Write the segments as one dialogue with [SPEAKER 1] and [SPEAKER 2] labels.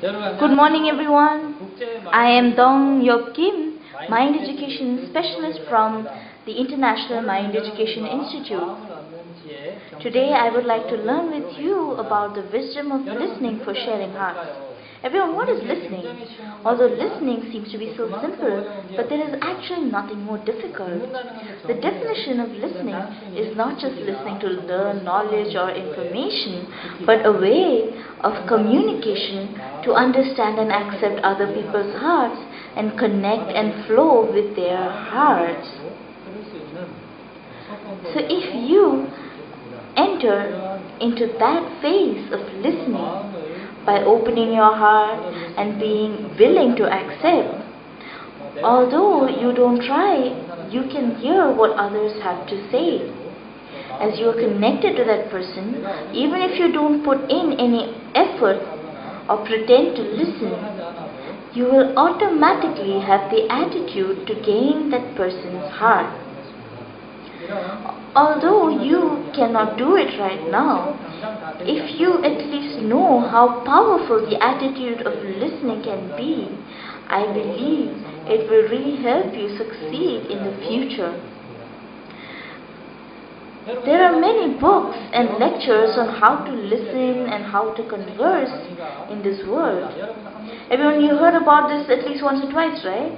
[SPEAKER 1] Good morning everyone. I am Dong Yok Kim, Mind Education Specialist from the International Mind Education Institute. Today I would like to learn with you about the wisdom of listening for sharing hearts. Everyone, what is listening? Although listening seems to be so simple, but there is actually nothing more difficult. The definition of listening is not just listening to learn knowledge or information, but a way of communication to understand and accept other people's hearts and connect and flow with their hearts. So if you enter into that phase of listening by opening your heart and being willing to accept, although you don't try, you can hear what others have to say. As you are connected to that person, even if you don't put in any effort or pretend to listen, you will automatically have the attitude to gain that person's heart. Although you cannot do it right now, if you at least know how powerful the attitude of listening can be, I believe it will really help you succeed in the future. There are many books and lectures on how to listen and how to converse in this world. Everyone, you heard about this at least once or twice, right?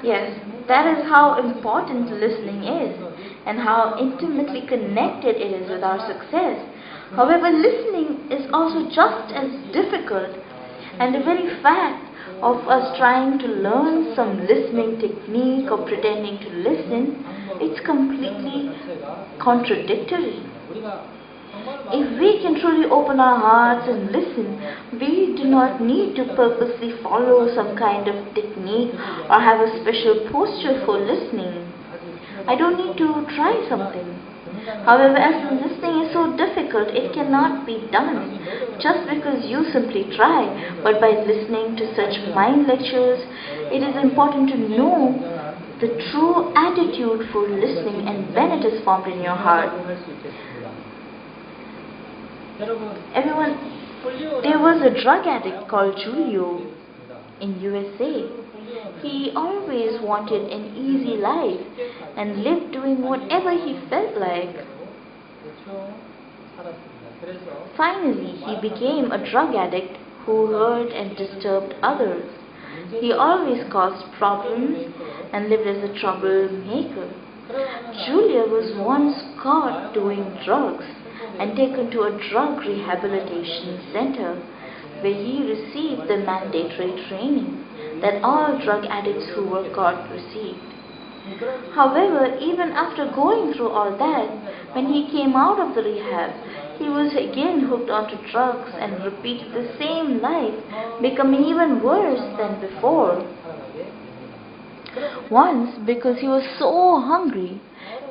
[SPEAKER 1] Yes, that is how important listening is and how intimately connected it is with our success. However, listening is also just as difficult, and the very fact of us trying to learn some listening technique or pretending to listen, it's completely contradictory. If we can truly open our hearts and listen, we do not need to purposely follow some kind of technique or have a special posture for listening. I don't need to try something. However, as listening is so difficult, it cannot be done just because you simply try. But by listening to such mind lectures, it is important to know the true attitude for listening and when it is formed in your heart. Everyone, there was a drug addict called Julio in USA. He always wanted an easy life and lived doing whatever he felt like. Finally, he became a drug addict who hurt and disturbed others. He always caused problems and lived as a troublemaker. Julia was once caught doing drugs and taken to a drug rehabilitation center where he received the mandatory training that all drug addicts who were caught received. However, even after going through all that, when he came out of the rehab, he was again hooked onto drugs and repeated the same life, becoming even worse than before. Once, because he was so hungry,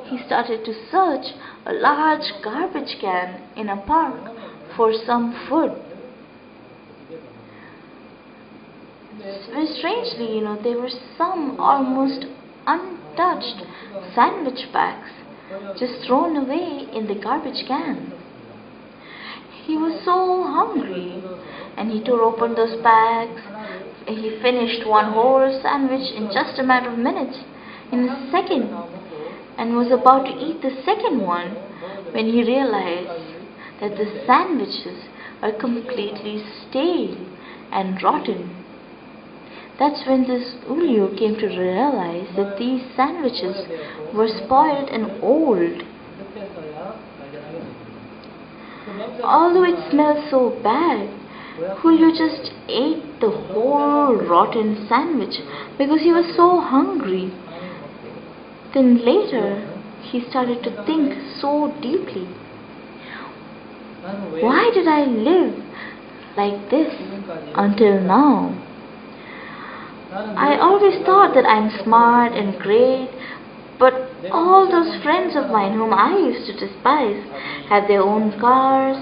[SPEAKER 1] he started to search a large garbage can in a park for some food. Strangely, there were some almost untouched sandwich packs just thrown away in the garbage can. He was so hungry and he tore open those packs. He finished one whole sandwich in just a matter of minutes, in a second, and was about to eat the second one when he realized that the sandwiches are completely stale and rotten. That's when this Julio came to realize that these sandwiches were spoiled and old. Although it smelled so bad, Julio just ate the whole rotten sandwich because he was so hungry. Then later, he started to think so deeply. Why did I live like this until now? I always thought that I'm smart and great, but all those friends of mine whom I used to despise have their own cars.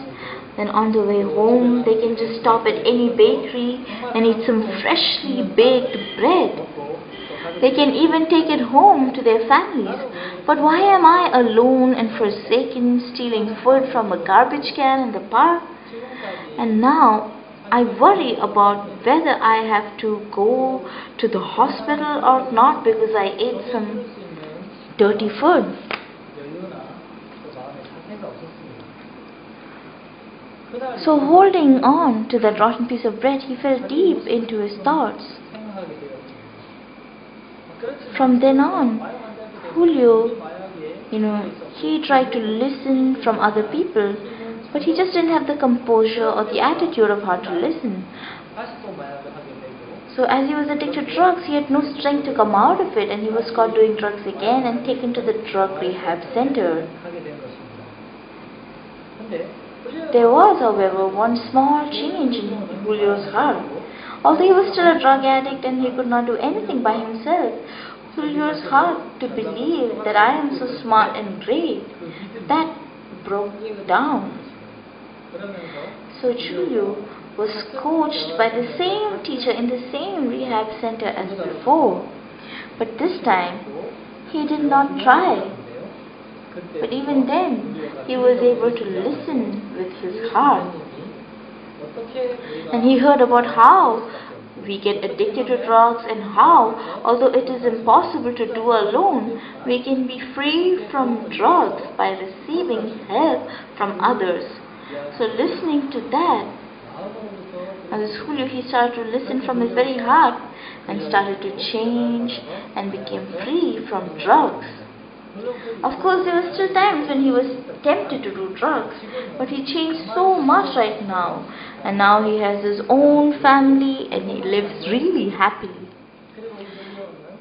[SPEAKER 1] Then on the way home, they can just stop at any bakery and eat some freshly baked bread. They can even take it home to their families. But why am I alone and forsaken, stealing food from a garbage can in the park? And now I worry about whether I have to go to the hospital or not because I ate some dirty food. So holding on to that rotten piece of bread, he fell deep into his thoughts. From then on, Julio, he tried to listen from other people, but he just didn't have the composure or the attitude of how to listen. So as he was addicted to drugs, he had no strength to come out of it, and he was caught doing drugs again and taken to the drug rehab center. There was, however, one small change in Julio's heart. Although he was still a drug addict and he could not do anything by himself, Julio's heart to believe that I am so smart and great, that broke down. So Julio was coached by the same teacher in the same rehab center as before. But this time, he did not try. But even then, he was able to listen with his heart. And he heard about how we get addicted to drugs and how, although it is impossible to do alone, we can be free from drugs by receiving help from others. So listening to that, as Julio, he started to listen from his very heart and started to change and became free from drugs. Of course, there were still times when he was tempted to do drugs, but he changed so much right now. And now he has his own family and he lives really happily.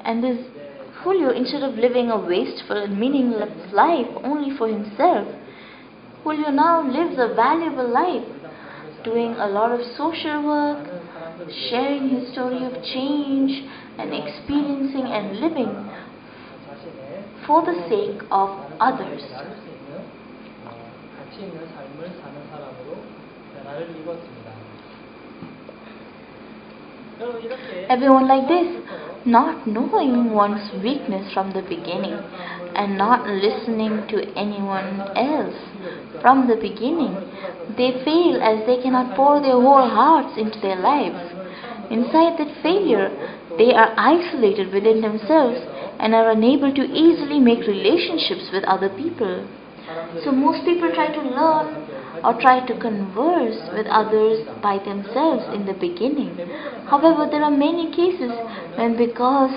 [SPEAKER 1] And this Julio, instead of living a wasteful and meaningless life only for himself, Julio now lives a valuable life, doing a lot of social work, sharing his story of change and experiencing and living for the sake of others. Everyone like this, not knowing one's weakness from the beginning and not listening to anyone else from the beginning, they fail as they cannot pour their whole hearts into their lives. Inside that failure, they are isolated within themselves and are unable to easily make relationships with other people. So most people try to learn or try to converse with others by themselves in the beginning. However, there are many cases when because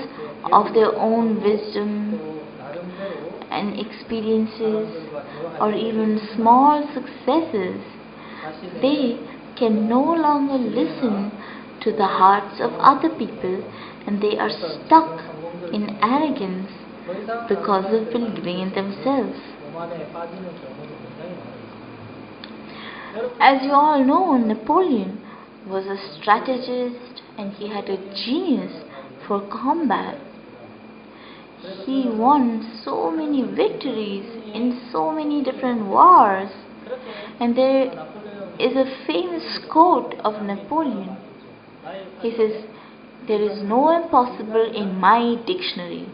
[SPEAKER 1] of their own wisdom and experiences or even small successes, they can no longer listen to the hearts of other people and they are stuck in arrogance because of believing in themselves. As you all know, Napoleon was a strategist and he had a genius for combat. He won so many victories in so many different wars. And there is a famous quote of Napoleon. He says, "There is no impossible in my dictionary."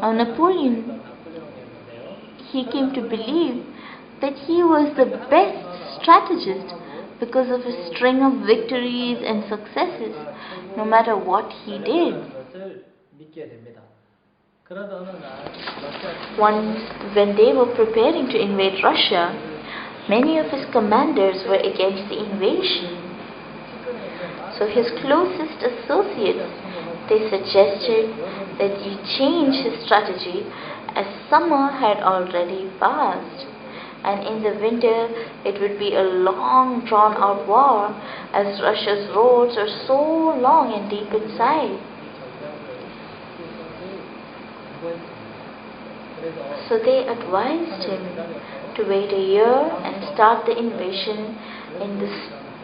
[SPEAKER 1] Now Napoleon, he came to believe that he was the best strategist because of his string of victories and successes, no matter what he did. Once, when they were preparing to invade Russia, many of his commanders were against the invasion. So his closest associates, they suggested that he change his strategy as summer had already passed. And in the winter, it would be a long drawn-out war as Russia's roads are so long and deep inside. So they advised him to wait a year and start the invasion in the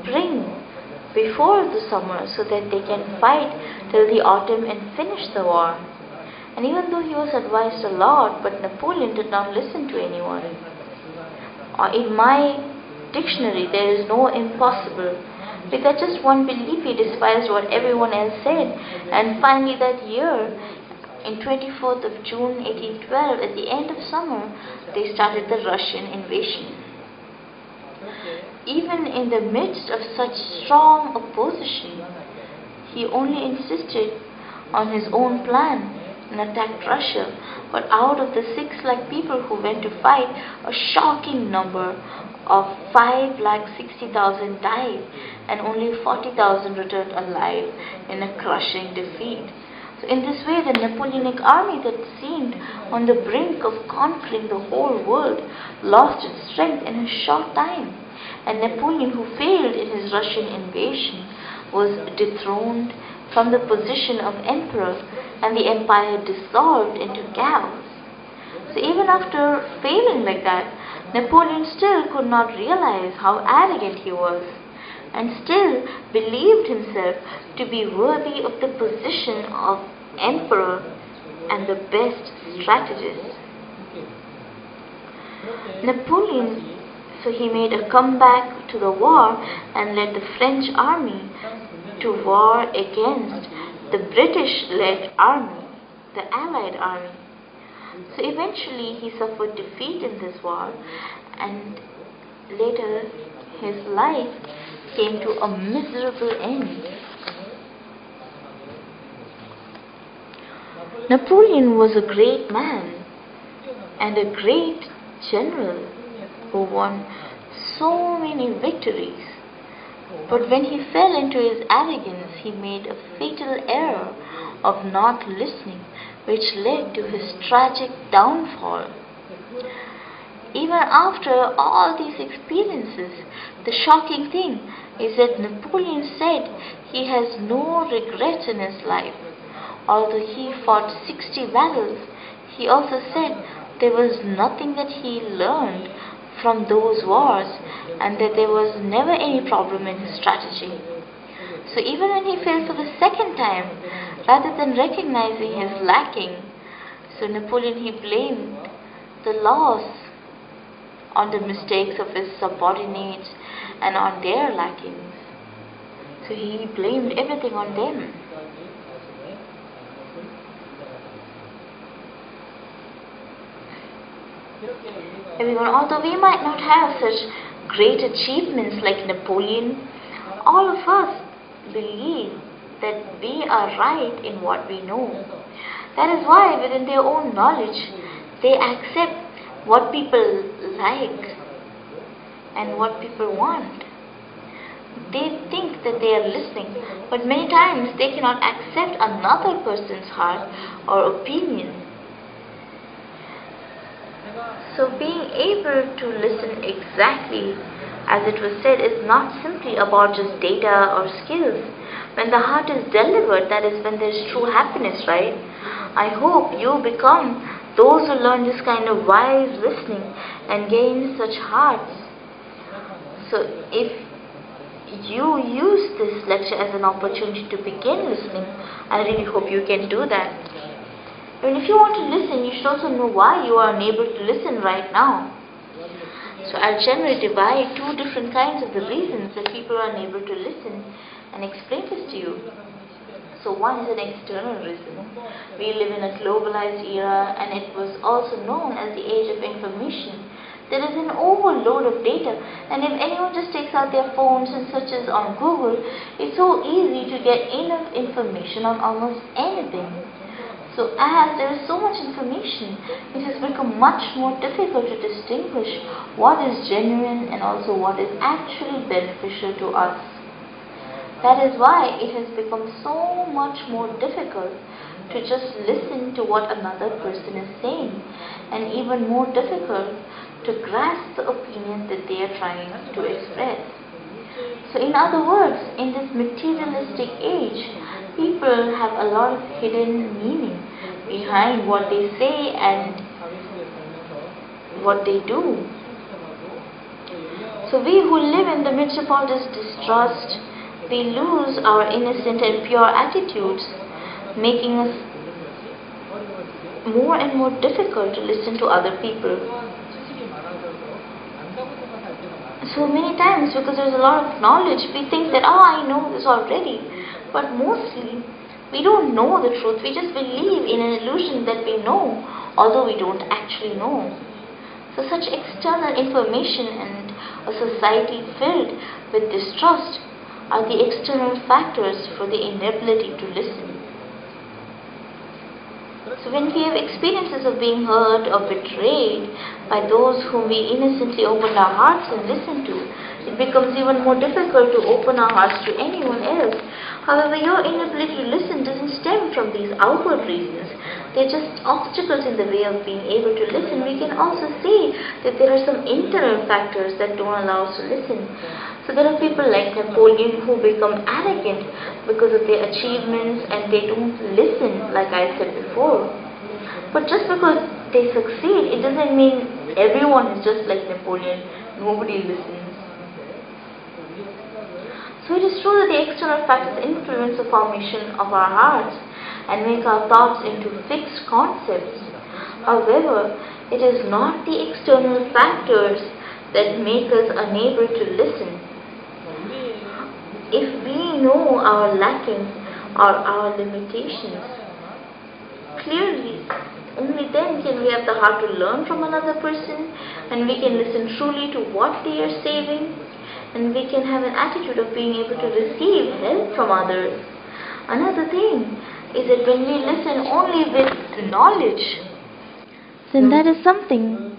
[SPEAKER 1] spring before the summer so that they can fight till the autumn and finish the war. And even though he was advised a lot, but Napoleon did not listen to anyone. In my dictionary, there is no impossible. With that just one belief, he despised what everyone else said. And finally that year, in 24th of June 1812, at the end of summer, they started the Russian invasion. even in the midst of such strong opposition, he only insisted on his own plan and attacked Russia. But out of the 6 lakh people who went to fight, a shocking number of 5,60,000 died and only 40,000 returned alive in a crushing defeat. So in this way, the Napoleonic army that seemed on the brink of conquering the whole world lost its strength in a short time. And Napoleon, who failed in his Russian invasion, was dethroned from the position of emperor, and the empire dissolved into chaos. So even after failing like that, Napoleon still could not realize how arrogant he was, and still believed himself to be worthy of the position of emperor and the best strategist. Napoleon, so he made a comeback to the war and led the French army to war against the British-led army, the Allied army. So eventually he suffered defeat in this war, and later his life came to a miserable end. Napoleon was a great man and a great general who won so many victories. But when he fell into his arrogance, he made a fatal error of not listening, which led to his tragic downfall. Even after all these experiences, the shocking thing is that Napoleon said he has no regrets in his life. Although he fought 60 battles, he also said there was nothing that he learned from those wars, and that there was never any problem in his strategy. So even when he failed for the second time, rather than recognizing his lacking, so Napoleon, he blamed the loss on the mistakes of his subordinates and on their lackings. So he blamed everything on them. Everyone, although we might not have such great achievements like Napoleon, all of us believe that we are right in what we know. That is why within their own knowledge, they accept what people like and what people want. They think that they are listening, but many times they cannot accept another person's heart or opinion. So being able to listen exactly as it was said is not simply about just data or skills. When the heart is delivered, that is when there is true happiness, right? I hope you become those who learn this kind of wise listening and gain such hearts. So if you use this lecture as an opportunity to begin listening, I really hope you can do that. And if you want to listen, you should also know why you are unable to listen right now. So I'll generally divide 2 different kinds of the reasons that people are unable to listen and explain this to you. So one is an external reason. We live in a globalized era, and it was also known as the age of information. There is an overload of data, and if anyone just takes out their phones and searches on Google, it's so easy to get enough information on almost anything. So as there is so much information, it has become much more difficult to distinguish what is genuine and also what is actually beneficial to us. That is why it has become so much more difficult to just listen to what another person is saying, and even more difficult to grasp the opinion that they are trying to express. So in other words, in this materialistic age, people have a lot of hidden meaning behind what they say and what they do. So we who live in the midst of all this distrust, we lose our innocent and pure attitudes, making us more and more difficult to listen to other people. So many times, because there's a lot of knowledge, we think that, I know this already. But mostly, we don't know the truth. We just believe in an illusion that we know, although we don't actually know. So such external information and a society filled with distrust are the external factors for the inability to listen. So when we have experiences of being hurt or betrayed by those whom we innocently opened our hearts and listened to, it becomes even more difficult to open our hearts to anyone else. However, your inability to listen doesn't stem from these outward reasons. They're just obstacles in the way of being able to listen. We can also see that there are some internal factors that don't allow us to listen. So there are people like Napoleon who become arrogant because of their achievements and they don't listen, like I said before. But just because they succeed, it doesn't mean everyone is just like Napoleon. Nobody listens. So it is true that the external factors influence the formation of our hearts and make our thoughts into fixed concepts. However, it is not the external factors that make us unable to listen. If we know our lackings or our limitations clearly, only then can we have the heart to learn from another person, and we can listen truly to what they are saying, and we can have an attitude of being able to receive help from others. Another thing is that when we listen only with knowledge, then that is something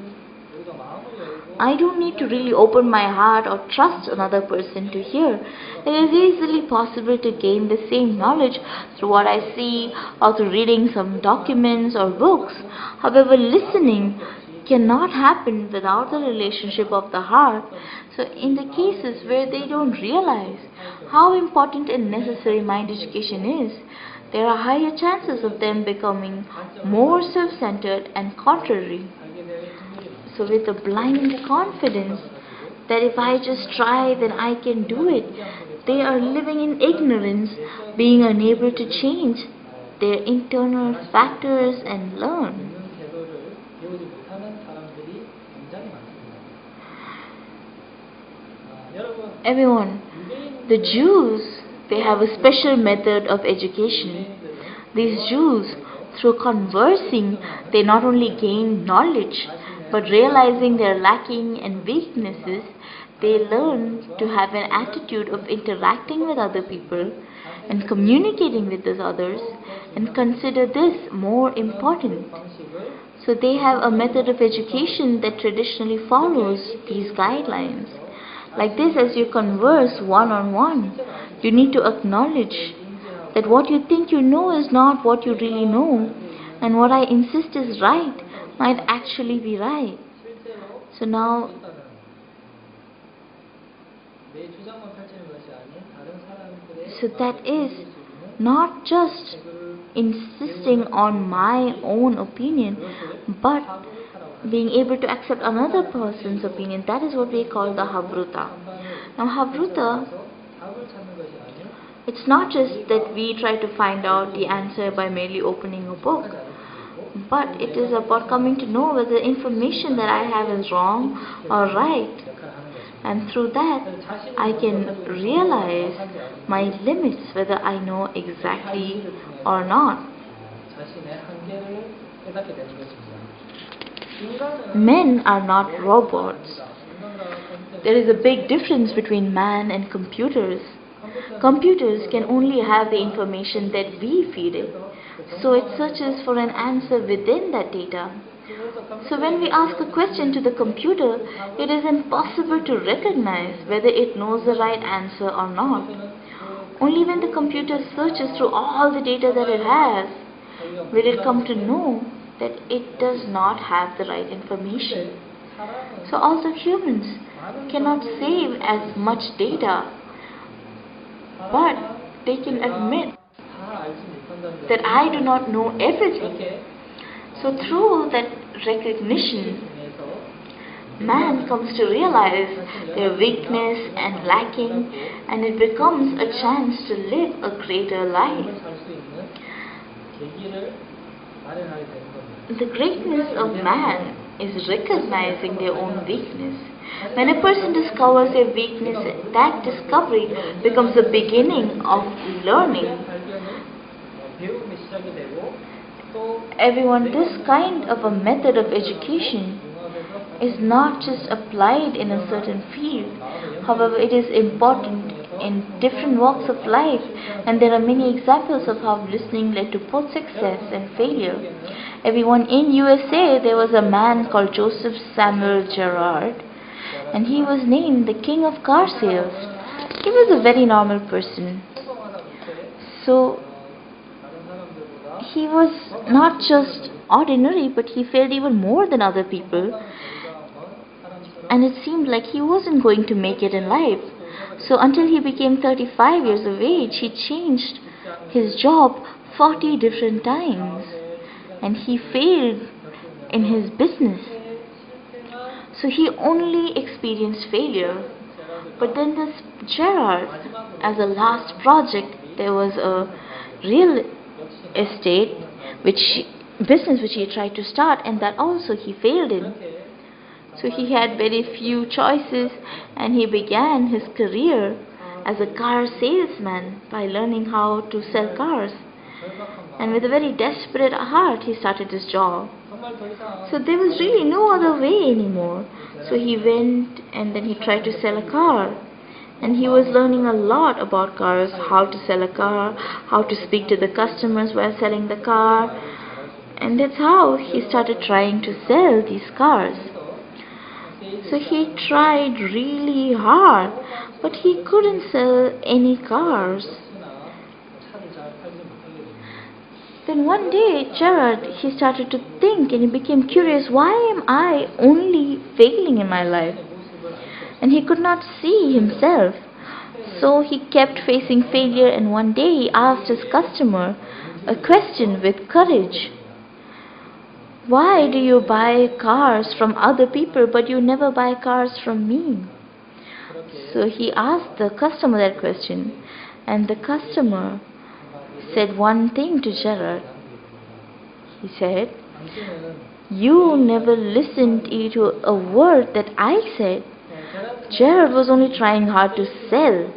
[SPEAKER 1] I don't need to really open my heart or trust another person to hear. It is easily possible to gain the same knowledge through what I see or through reading some documents or books. However, listening cannot happen without the relationship of the heart. So in the cases where they don't realize how important and necessary mind education is, there are higher chances of them becoming more self-centered and contrary. So with a blind confidence that if I just try then I can do it, they are living in ignorance, being unable to change their internal factors and learn. Everyone, the Jews, they have a special method of education. These Jews, through conversing, they not only gain knowledge, but realizing their lacking and weaknesses, they learn to have an attitude of interacting with other people and communicating with those others and consider this more important. So they have a method of education that traditionally follows these guidelines. Like this, as you converse one-on-one, you need to acknowledge that what you think you know is not what you really know, and what I insist is right might actually be right. So now, so that is not just insisting on my own opinion, but being able to accept another person's opinion. That is what we call the Havruta. Now Havruta, it's not just that we try to find out the answer by merely opening a book, but it is about coming to know whether the information that I have is wrong or right. And through that, I can realize my limits, whether I know exactly or not. Men are not robots. There is a big difference between man and computers. Computers can only have the information that we feed it, so it searches for an answer within that data. So when we ask a question to the computer, it is impossible to recognize whether it knows the right answer or not. Only when the computer searches through all the data that it has, will it come to know that it does not have the right information. So also humans cannot save as much data, but they can admit that I do not know everything. So through that recognition, man comes to realize their weakness and lacking, and it becomes a chance to live a greater life. The greatness of man is recognizing their own weakness. When a person discovers their weakness, that discovery becomes the beginning of learning. Everyone, this kind of a method of education is not just applied in a certain field. However, it is important in different walks of life, and there are many examples of how listening led to both success and failure. Everyone in USA, there was a man called Joseph Samuel Gerard, and he was named the king of car sales. He was a very normal person. So he was not just ordinary, but he failed even more than other people, and it seemed like he wasn't going to make it in life. So until he became 35 years of age, he changed his job 40 different times, and he failed in his business. So he only experienced failure. But then this Gerard, as a last project, there was a real estate business which he tried to start, and that also he failed in. So he had very few choices, and he began his career as a car salesman by learning how to sell cars. And with a very desperate heart, he started his job. So there was really no other way anymore. So he went and then he tried to sell a car. And he was learning a lot about cars, how to sell a car, how to speak to the customers while selling the car. And that's how he started trying to sell these cars. So he tried really hard, but he couldn't sell any cars. Then one day, Gerard, he started to think, and he became curious, why am I only failing in my life? And he could not see himself. So he kept facing failure, and one day he asked his customer a question with courage. Why do you buy cars from other people but you never buy cars from me? So he asked the customer that question, and the customer said one thing to Gerard. He said, you never listened to a word that I said. Gerard was only trying hard to sell,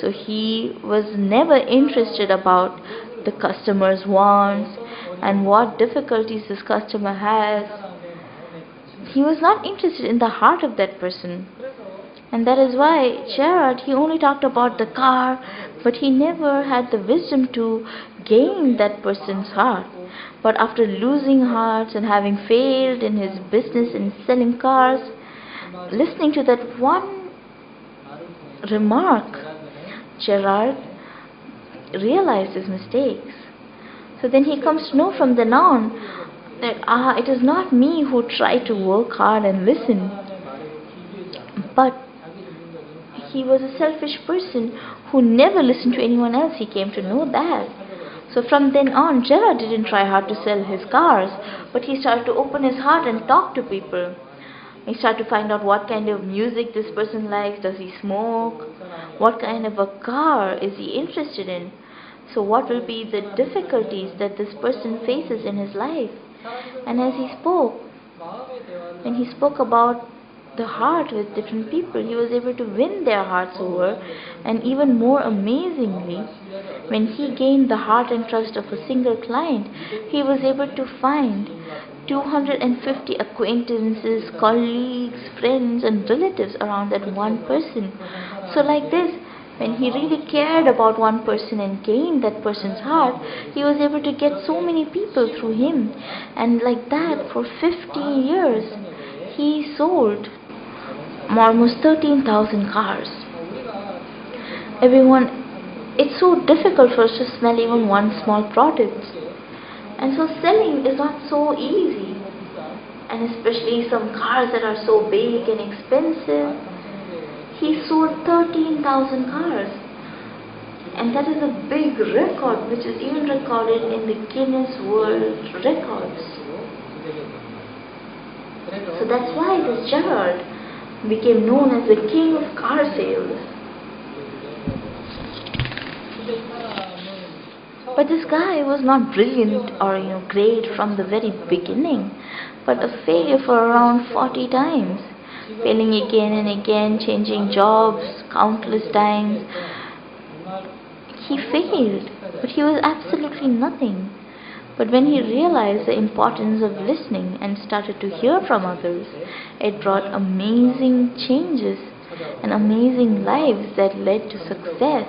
[SPEAKER 1] so he was never interested about the customer's wants and what difficulties this customer has. He was not interested in the heart of that person. And that is why Gerard, he only talked about the car, but he never had the wisdom to gain that person's heart. But after losing hearts and having failed in his business in selling cars, listening to that one remark, Gerard realized his mistakes. So then he comes to know from then on that it is not me who try to work hard and listen, but he was a selfish person who never listened to anyone else. He came to know that. So from then on, Gerard didn't try hard to sell his cars, but he started to open his heart and talk to people. He started to find out what kind of music this person likes. Does he smoke? What kind of a car is he interested in? So what will be the difficulties that this person faces in his life? And as he spoke, when he spoke about the heart with different people, he was able to win their hearts over. And even more amazingly, when he gained the heart and trust of a single client, he was able to find 250 acquaintances, colleagues, friends and relatives around that one person. So like this, when he really cared about one person and gained that person's heart, he was able to get so many people through him. And like that, for 15 years, he sold almost 13,000 cars. Everyone, it's so difficult for us to smell even one small product. And so selling is not so easy. And especially some cars that are so big and expensive. He sold 13,000 cars. And that is a big record, which is even recorded in the Guinness World Records. So that's why this Gerard became known as the king of car sales. But this guy was not brilliant or great from the very beginning, but a failure for around 40 times, failing again and again, changing jobs countless times. He failed, but he was absolutely nothing. But when he realized the importance of listening and started to hear from others, it brought amazing changes and amazing lives that led to success.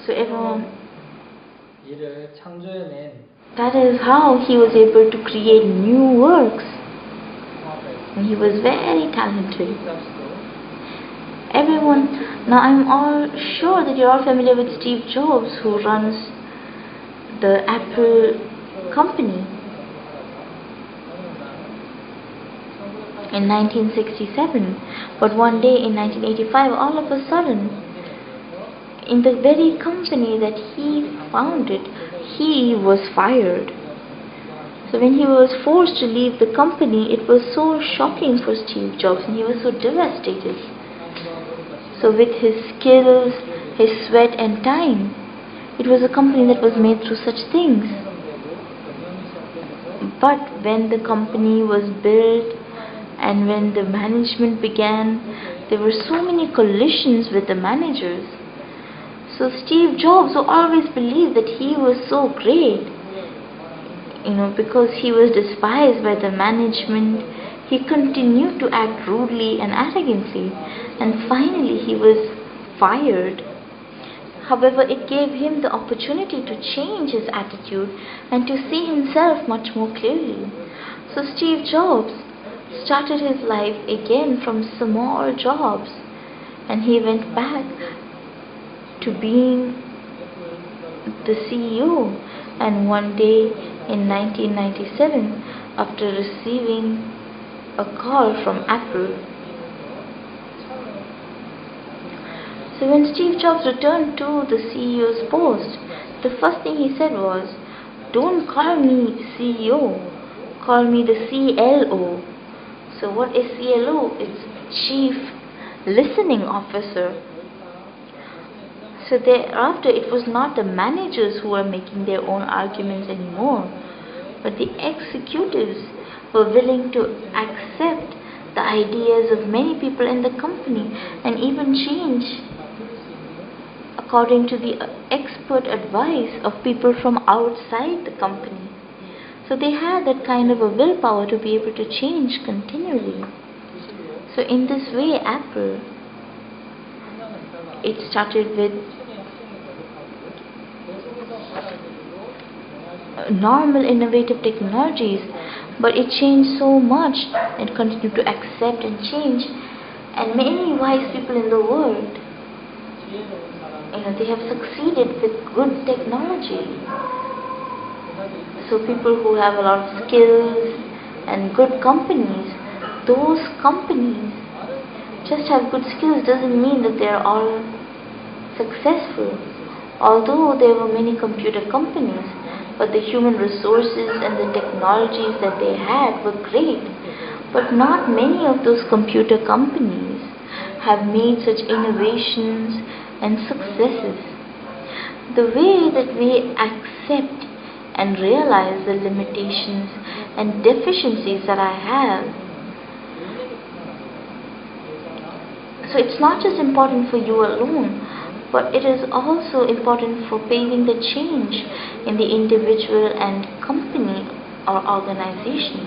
[SPEAKER 1] So everyone, that is how he was able to create new works. And he was very talented. Everyone, now I'm all sure that you're all familiar with Steve Jobs, who runs the Apple company. In 1967, but one day in 1985, all of a sudden, in the very company that he founded, he was fired. So when he was forced to leave the company, it was so shocking for Steve Jobs, and he was so devastated. So with his skills, his sweat and time, it was a company that was made through such things. But when the company was built and when the management began, there were so many collisions with the managers. So Steve Jobs, who always believed that he was so great, because he was despised by the management, he continued to act rudely and arrogantly, and finally he was fired. However, it gave him the opportunity to change his attitude and to see himself much more clearly. So Steve Jobs started his life again from small jobs, and he went back to being the CEO. And one day in 1997, after receiving a call from Apple, so when Steve Jobs returned to the CEO's post, the first thing he said was, "Don't call me CEO, call me the CLO." So what is CLO? It's Chief Listening Officer. So thereafter, it was not the managers who were making their own arguments anymore, but the executives were willing to accept the ideas of many people in the company and even change according to the expert advice of people from outside the company. So they had that kind of a willpower to be able to change continually. So in this way, Apple, it started with normal innovative technologies, but it changed so much and continued to accept and change. And many wise people in the world, they have succeeded with good technology. So people who have a lot of skills and good companies, those companies just have good skills doesn't mean that they are all successful. Although there were many computer companies, but the human resources and the technologies that they had were great. But not many of those computer companies have made such innovations and successes. The way that we accept and realize the limitations and deficiencies that I have. So it's not just important for you alone, but it is also important for paving the change in the individual and company or organization.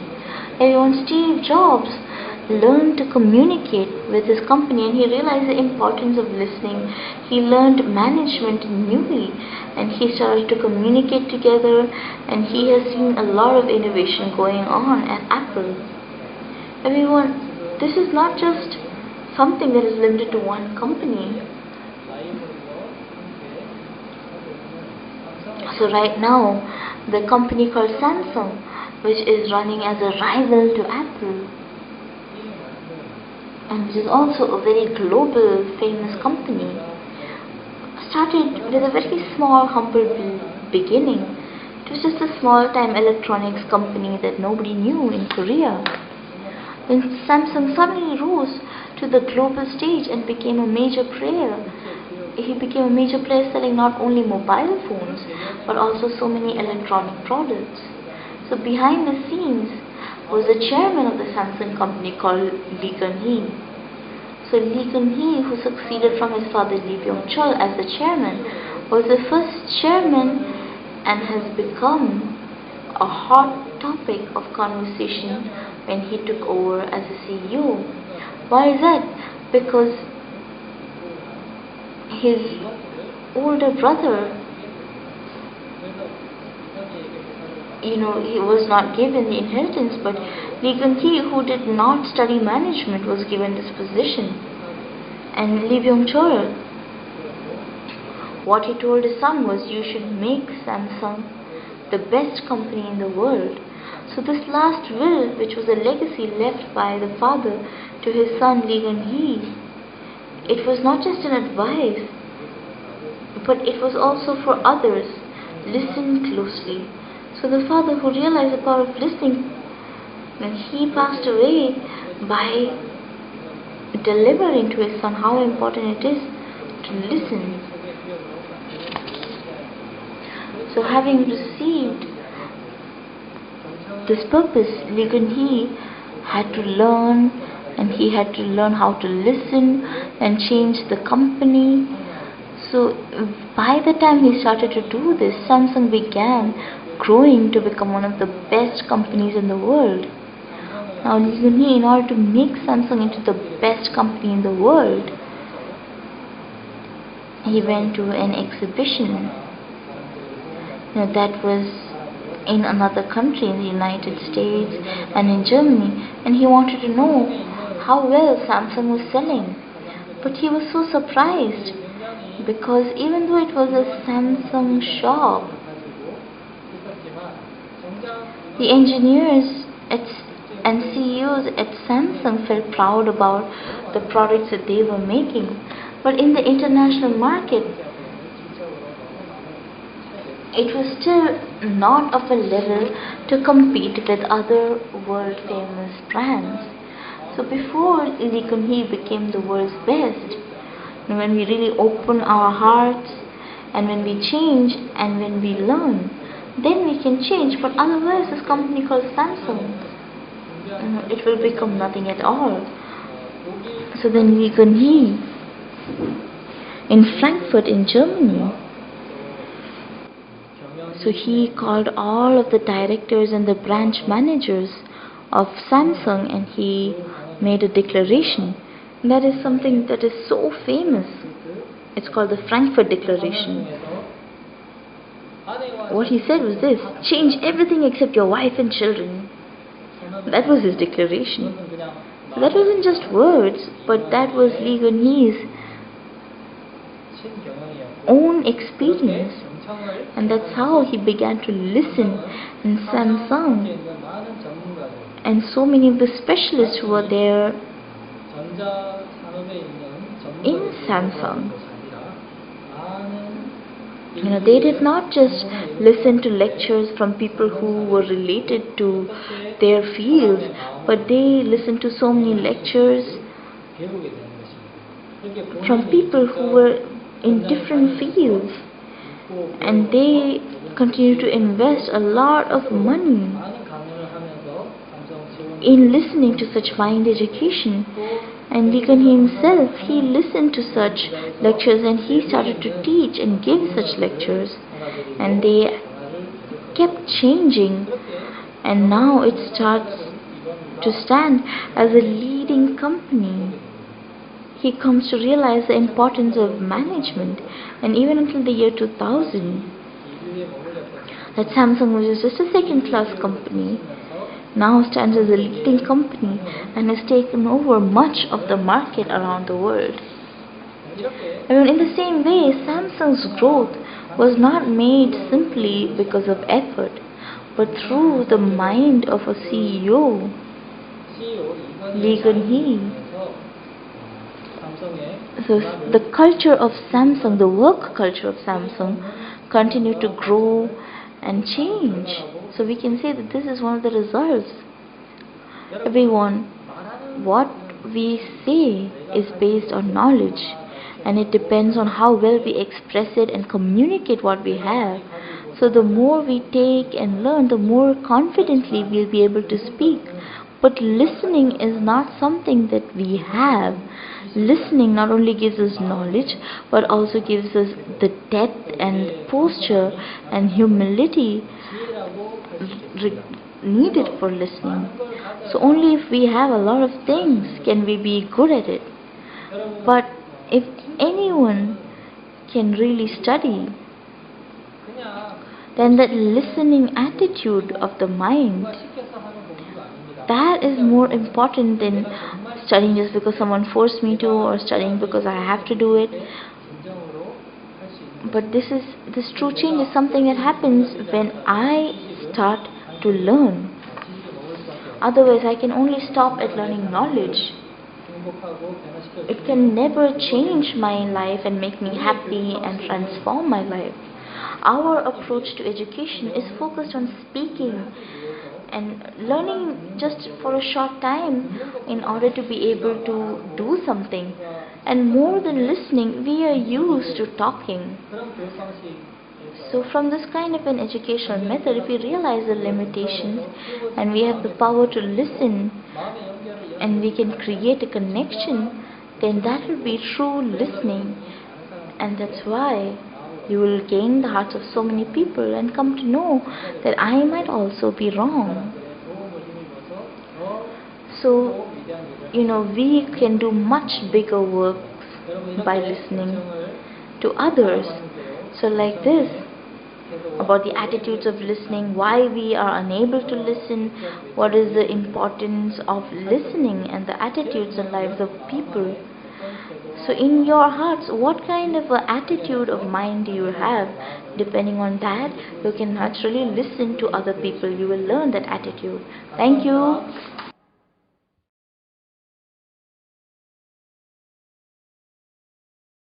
[SPEAKER 1] When Steve Jobs learned to communicate with his company and he realized the importance of listening, he learned management newly and he started to communicate together, and he has seen a lot of innovation going on at Apple. Everyone, this is not just something that is limited to one company. So right now, the company called Samsung, which is running as a rival to Apple, and which is also a very global famous company, started with a very small, humble beginning. It was just a small-time electronics company that nobody knew in Korea. Then Samsung suddenly rose to the global stage and became a major player. He became a major player selling not only mobile phones but also so many electronic products. So behind the scenes was the chairman of the Samsung company called Lee Kun-hee. So Lee Kun-hee, who succeeded from his father Lee Byung-chul as the chairman, was the first chairman and has become a hot topic of conversation when he took over as a CEO. Why is that? Because his older brother, he was not given the inheritance, but Lee Kun-hee, who did not study management, was given this position. And Lee Byung-chul, what he told his son was, you should make Samsung the best company in the world. So this last will, which was a legacy left by the father to his son Lee Kun-hee, it was not just an advice, but it was also for others. Listen closely. So the father, who realized the power of listening, when he passed away by delivering to his son how important it is to listen. So having received this purpose, Lee Kun-hee had to learn, and he had to learn how to listen and change the company. So by the time he started to do this, Samsung began growing to become one of the best companies in the world. Now Lee Kun-hee, in order to make Samsung into the best company in the world, he went to an exhibition that was in another country, in the United States and in Germany, and he wanted to know how well Samsung was selling. But he was so surprised, because even though it was a Samsung shop, the engineers and CEOs at Samsung felt proud about the products that they were making. But in the international market, it was still not of a level to compete with other world famous brands. So before Lee Kun-hee became the world's best, when we really open our hearts, and when we change, and when we learn, then we can change. But otherwise, this company called Samsung, it will become nothing at all. So then Lee Kun-hee, in Frankfurt in Germany, so he called all of the directors and the branch managers of Samsung, and he made a declaration. And that is something that is so famous. It's called the Frankfurt Declaration. What he said was this: change everything except your wife and children. That was his declaration. So that wasn't just words, but that was Lee Kun-hee's own experience. And that's how he began to listen in Samsung. And so many of the specialists who were there in Samsung, they did not just listen to lectures from people who were related to their fields, but they listened to so many lectures from people who were in different fields, and they continue to invest a lot of money in listening to such mind education. And Lee Kun-hee himself, he listened to such lectures, and he started to teach and give such lectures, and they kept changing, and now it starts to stand as a leading company. He comes to realize the importance of management, and even until the year 2000, that Samsung was just a second-class company, now stands as a leading company and has taken over much of the market around the world. And in the same way, Samsung's growth was not made simply because of effort, but through the mind of a CEO, Lee Kun-hee. So the culture of Samsung, the work culture of Samsung, continued to grow and change. So we can say that this is one of the results. Everyone, what we say is based on knowledge, and it depends on how well we express it and communicate what we have. So the more we take and learn, the more confidently we'll be able to speak But listening is not something that we have. Listening not only gives us knowledge but also gives us the depth and posture and humility needed for listening. So only if we have a lot of things can we be good at it. But if anyone can really study, then that listening attitude of the mind, that is more important than studying just because someone forced me to, or studying because I have to do it. But this true change is something that happens when I start to learn. Otherwise I can only stop at learning knowledge. It can never change my life and make me happy and transform my life. Our approach to education is focused on speaking and learning just for a short time in order to be able to do something. And more than listening, we are used to talking. So from this kind of an educational method, if we realize the limitations and we have the power to listen and we can create a connection, then that will be true listening. And that's why you will gain the hearts of so many people and come to know that I might also be wrong. So, we can do much bigger works by listening to others. So like this, about the attitudes of listening, why we are unable to listen, what is the importance of listening, and the attitudes and lives of people. So in your hearts, what kind of a attitude of mind do you have? Depending on that, you can naturally listen to other people. You will learn that attitude. Thank you.